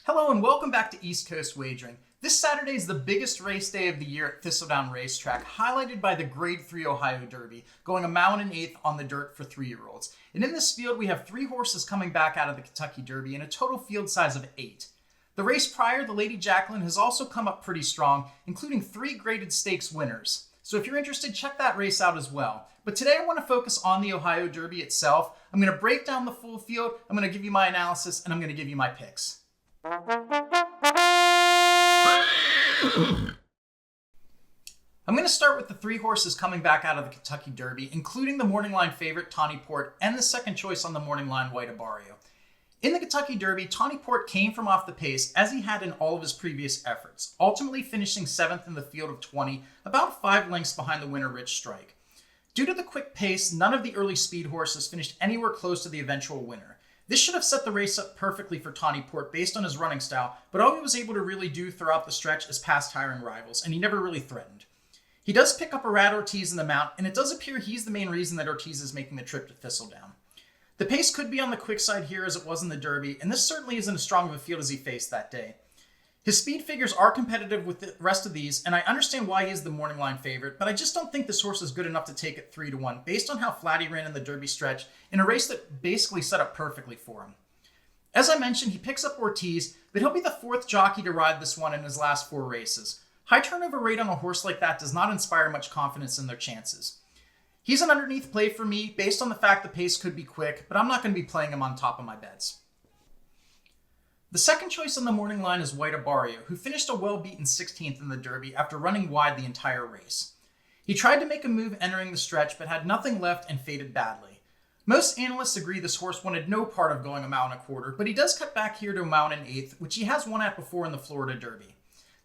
Hello and welcome back to East Coast Wagering. This Saturday is the biggest race day of the year at Thistledown Racetrack, highlighted by the Grade 3 Ohio Derby, going a mile and an eighth on the dirt for 3-year-olds. And in this field, we have 3 horses coming back out of the Kentucky Derby and a total field size of 8. The race prior, the Lady Jacqueline, has also come up pretty strong, including 3 graded stakes winners. So if you're interested, check that race out as well. But today I want to focus on the Ohio Derby itself. I'm going to break down the full field, I'm going to give you my analysis, and I'm going to give you my picks. I'm going to start with the 3 horses coming back out of the Kentucky Derby, including the morning line favorite Tawny Port and the second choice on the morning line Waydabari. In the Kentucky Derby, Tawny Port came from off the pace as he had in all of his previous efforts, ultimately finishing 7th in the field of 20, about 5 lengths behind the winner Rich Strike. Due to the quick pace, none of the early speed horses finished anywhere close to the eventual winner. This should have set the race up perfectly for Tawny Port based on his running style, but all he was able to really do throughout the stretch is pass tiring rivals, and he never really threatened. He does pick up a Rat Ortiz in the mount, and it does appear he's the main reason that Ortiz is making the trip to Thistledown. The pace could be on the quick side here as it was in the Derby, and this certainly isn't as strong of a field as he faced that day. His speed figures are competitive with the rest of these, and I understand why he is the morning line favorite, but I just don't think this horse is good enough to take it 3-1 based on how flat he ran in the Derby stretch in a race that basically set up perfectly for him. As I mentioned, he picks up Ortiz, but he'll be the 4th jockey to ride this one in his last 4 races. High turnover rate on a horse like that does not inspire much confidence in their chances. He's an underneath play for me based on the fact the pace could be quick, but I'm not going to be playing him on top of my bets. The second choice on the morning line is Waydabari, who finished a well-beaten 16th in the Derby after running wide the entire race. He tried to make a move entering the stretch, but had nothing left and faded badly. Most analysts agree this horse wanted no part of going a mile and a quarter, but he does cut back here to a mile and an eighth, which he has won at before in the Florida Derby.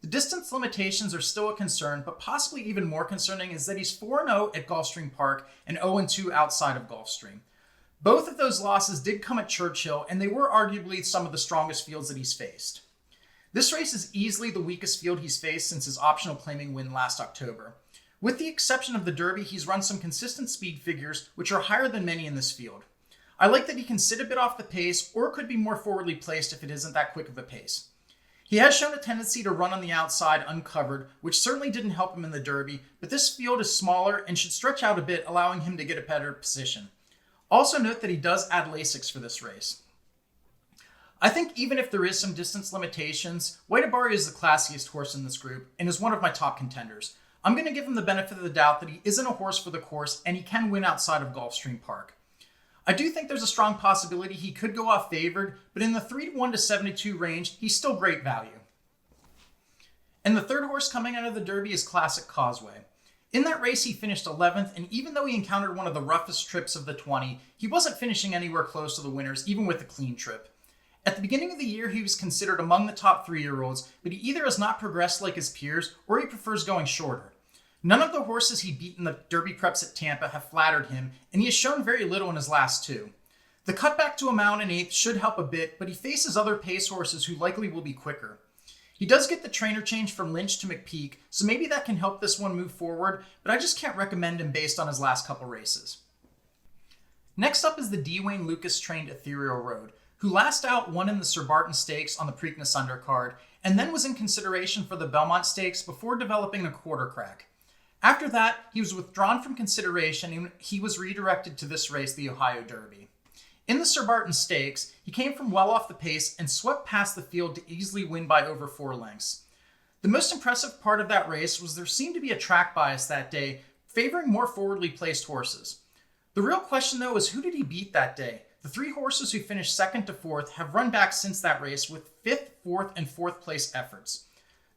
The distance limitations are still a concern, but possibly even more concerning is that he's 4-0 at Gulfstream Park and 0-2 outside of Gulfstream. Both of those losses did come at Churchill, and they were arguably some of the strongest fields that he's faced. This race is easily the weakest field he's faced since his optional claiming win last October. With the exception of the Derby, he's run some consistent speed figures, which are higher than many in this field. I like that he can sit a bit off the pace, or could be more forwardly placed if it isn't that quick of a pace. He has shown a tendency to run on the outside uncovered, which certainly didn't help him in the Derby, but this field is smaller and should stretch out a bit, allowing him to get a better position. Also note that he does add Lasix for this race. I think even if there is some distance limitations, Waydabari is the classiest horse in this group and is one of my top contenders. I'm going to give him the benefit of the doubt that he isn't a horse for the course and he can win outside of Gulfstream Park. I do think there's a strong possibility he could go off favored, but in the 3-1 to 72 range, he's still great value. And the third horse coming out of the Derby is Classic Causeway. In that race, he finished 11th, and even though he encountered one of the roughest trips of the 20, he wasn't finishing anywhere close to the winners, even with a clean trip. At the beginning of the year, he was considered among the top 3-year-olds, but he either has not progressed like his peers, or he prefers going shorter. None of the horses he beat in the Derby preps at Tampa have flattered him, and he has shown very little in his last 2. The cutback to a mile and an eighth should help a bit, but he faces other pace horses who likely will be quicker. He does get the trainer change from Lynch to McPeak, so maybe that can help this one move forward, but I just can't recommend him based on his last couple races. Next up is the D. Wayne Lucas trained Ethereal Road, who last out won in the Sir Barton Stakes on the Preakness undercard, and then was in consideration for the Belmont Stakes before developing a quarter crack. After that, he was withdrawn from consideration and he was redirected to this race, the Ohio Derby. In the Sir Barton Stakes, he came from well off the pace and swept past the field to easily win by over 4 lengths. The most impressive part of that race was there seemed to be a track bias that day, favoring more forwardly placed horses. The real question though is who did he beat that day? The 3 horses who finished 2nd to 4th have run back since that race with 5th, 4th, and 4th place efforts.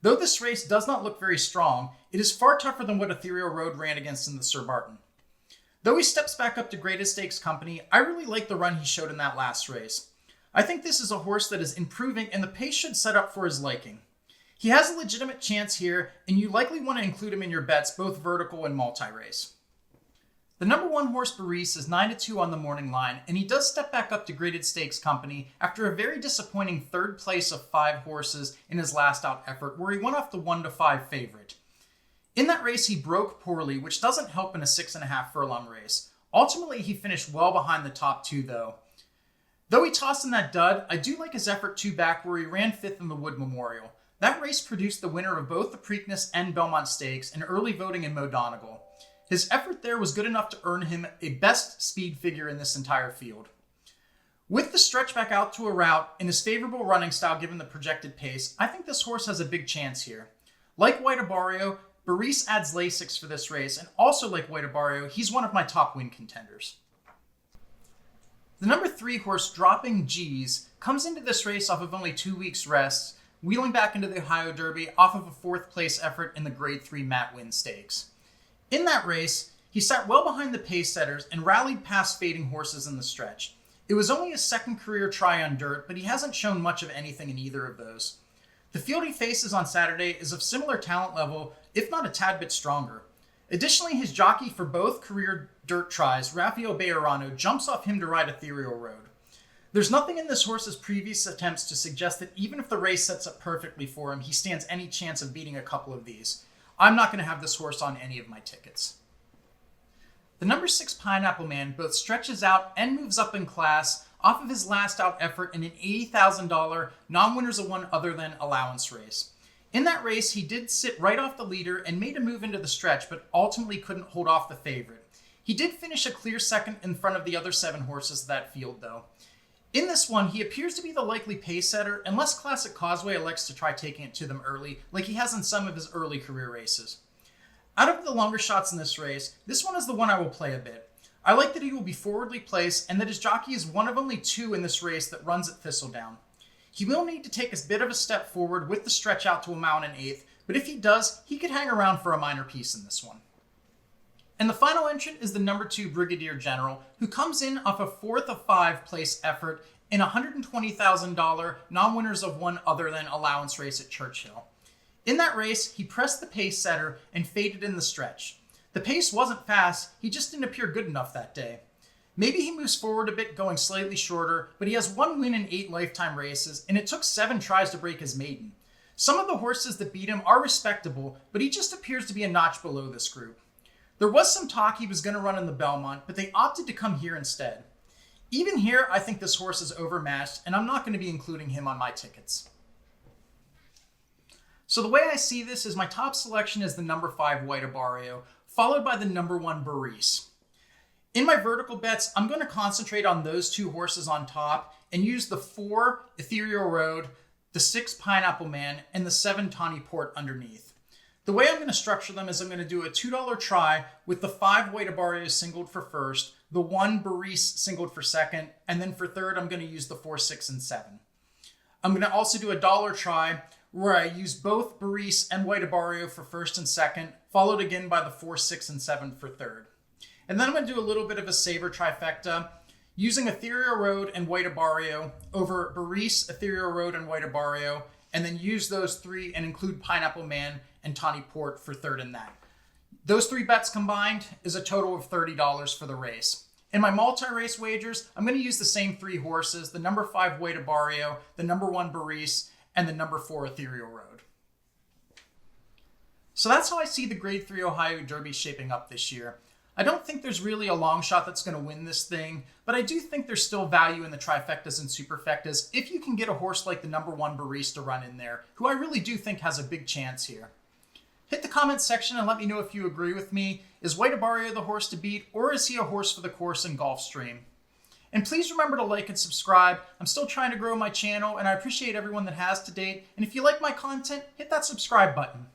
Though this race does not look very strong, it is far tougher than what Ethereal Road ran against in the Sir Barton. Though he steps back up to graded stakes company, I really like the run he showed in that last race. I think this is a horse that is improving and the pace should set up for his liking. He has a legitimate chance here, and you likely want to include him in your bets, both vertical and multi-race. The number 1 horse Barris is 9-2 on the morning line, and he does step back up to graded stakes company after a very disappointing 3rd place of 5 horses in his last out effort, where he went off the 1-5 favorite. In that race, he broke poorly, which doesn't help in a 6.5 furlong race. Ultimately, he finished well behind the top 2, though. Though he tossed in that dud, I do like his effort 2 back where he ran 5th in the Wood Memorial. That race produced the winner of both the Preakness and Belmont Stakes and early voting in Mo Donegal. His effort there was good enough to earn him a best speed figure in this entire field. With the stretch back out to a route and his favorable running style given the projected pace, I think this horse has a big chance here. Like Waydabari, Barris adds Lasix for this race, and also like Waydabari, he's one of my top win contenders. The number 3 horse, Dropping G's, comes into this race off of only 2 weeks rest, wheeling back into the Ohio Derby off of a 4th place effort in the Grade 3 Matt Winn Stakes. In that race, he sat well behind the pace setters and rallied past fading horses in the stretch. It was only his 2nd career try on dirt, but he hasn't shown much of anything in either of those. The field he faces on Saturday is of similar talent level, if not a tad bit stronger. Additionally, his jockey for both career dirt tries, Rafael Bejarano, jumps off him to ride Ethereal Road. There's nothing in this horse's previous attempts to suggest that even if the race sets up perfectly for him, he stands any chance of beating a couple of these. I'm not going to have this horse on any of my tickets. The number 6 Pineapple Man both stretches out and moves up in class off of his last out effort in an $80,000 non-winners of one other than allowance race. In that race, he did sit right off the leader and made a move into the stretch, but ultimately couldn't hold off the favorite. He did finish a clear 2nd in front of the other 7 horses of that field, though. In this one, he appears to be the likely pace setter, unless Classic Causeway elects to try taking it to them early, like he has in some of his early career races. Out of the longer shots in this race, this one is the one I will play a bit. I like that he will be forwardly placed and that his jockey is one of only 2 in this race that runs at Thistledown. He will need to take a bit of a step forward with the stretch out to a mount in 8th, but if he does, he could hang around for a minor piece in this one. And the final entrant is the number 2 Brigadier General, who comes in off a 4th of 5 place effort in a $120,000 non-winners of one other than allowance race at Churchill. In that race, he pressed the pace setter and faded in the stretch. The pace wasn't fast, he just didn't appear good enough that day. Maybe he moves forward a bit going slightly shorter, but he has 1 win in 8 lifetime races, and it took 7 tries to break his maiden. Some of the horses that beat him are respectable, but he just appears to be a notch below this group. There was some talk he was going to run in the Belmont, but they opted to come here instead. Even here, I think this horse is overmatched, and I'm not going to be including him on my tickets. So the way I see this is my top selection is the number 5 Waydabari, followed by the number 1 Barris. In my vertical bets, I'm going to concentrate on those 2 horses on top and use the 4 Ethereal Road, the 6 Pineapple Man, and the 7 Tawny Port underneath. The way I'm going to structure them is I'm going to do a $2 try with the 5 Waydabari singled for first, the 1 Barris singled for second, and then for third, I'm going to use the 4, 6, and 7. I'm going to also do a $1 try where I use both Barris and Waydabari for first and second, followed again by the 4, 6, and 7 for third. And then I'm going to do a little bit of a saver trifecta, using Ethereal Road and Waydabari over Barris, Ethereal Road, and Waydabari, and then use those 3 and include Pineapple Man and Tawny Port for third in that. Those 3 bets combined is a total of $30 for the race. In my multi-race wagers, I'm going to use the same 3 horses, the number 5 Waydabari, the number 1 Barris, and the number 4 Ethereal Road. So that's how I see the Grade 3 Ohio Derby shaping up this year. I don't think there's really a long shot that's going to win this thing, but I do think there's still value in the trifectas and superfectas if you can get a horse like the number 1 Barris to run in there, who I really do think has a big chance here. Hit the comments section and let me know if you agree with me. Is Waydabari the horse to beat, or is he a horse for the course in Gulfstream? And please remember to like and subscribe. I'm still trying to grow my channel, and I appreciate everyone that has to date. And if you like my content, hit that subscribe button.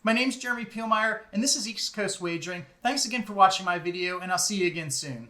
My name's Jeremy Pielmeyer, and this is East Coast Wagering. Thanks again for watching my video, and I'll see you again soon.